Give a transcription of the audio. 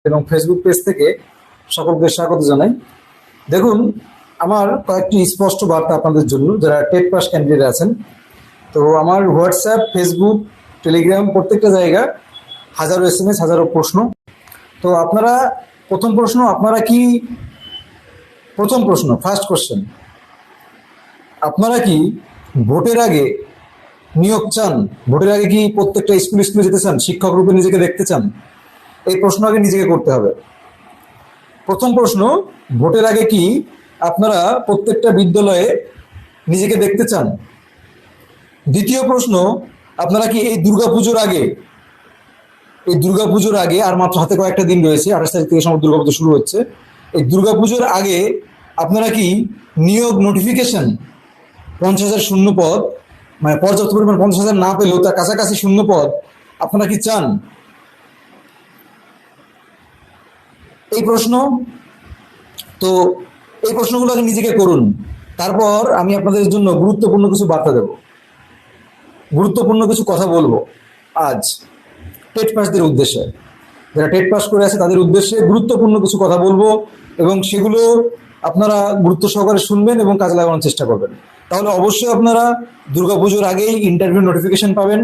এবং Facebook page থেকে সকলকে স্বাগত জানাই। দেখুন, আমার কয়েকটি স্পষ্ট বার্তা আপনাদের জন্য যারা টেট পাস ক্যান্ডিডেট আছেন। তো আমার হোয়াটসঅ্যাপ, ফেসবুক, টেলিগ্রাম প্রত্যেকটা জায়গা হাজারো SMS, হাজারো প্রশ্ন। তো আপনারা প্রথম প্রশ্ন, ফার্স্ট কোশ্চেন, আপনারা কি ভোটের আগে নিয়োগ চান? ভোটের আগে কি প্রত্যেকটা স্কুলে যেতে চান? শিক্ষক রূপে নিজেকে দেখতে চান? এই প্রশ্ন আগে নিজেকে করতে হবে। প্রথম প্রশ্ন, ভোটের আগে কি আপনারা প্রত্যেকটা বিদ্যালয়ে নিজেকে দেখতে চান? দ্বিতীয় প্রশ্ন, আপনারা কি এই দুর্গাপুজোর আগে আর মাত্র হাতে কয়েকটা দিন রয়েছে, 28 তারিখ থেকে সম্ভবত দুর্গাপুজো শুরু হচ্ছে, এই দুর্গাপুজোর আগে আপনারা কি নিয়োগ নোটিফিকেশন 50,000 শূন্য পদ, মানে পর্যাপ্ত পরিমাণ 50,000 না পেলেও তার কাছাকাছি শূন্য পদ আপনারা কি চান? এই প্রশ্ন। তো এই প্রশ্নগুলো আগে নিজেকে করুন, তারপর আমি আপনাদের জন্য গুরুত্বপূর্ণ কিছু বার্তা দেব, গুরুত্বপূর্ণ কিছু কথা বলবো আজ টেট পাসদের উদ্দেশ্যে। যারা টেট পাস করে আছে তাদের উদ্দেশ্যে গুরুত্বপূর্ণ কিছু কথা বলবো এবং সেগুলো আপনারা গুরুত্ব সহকারে শুনবেন এবং কাজে লাগানোর চেষ্টা করবেন। তাহলে অবশ্যই আপনারা দুর্গাপুজোর আগেই ইন্টারভিউ নোটিফিকেশন পাবেন।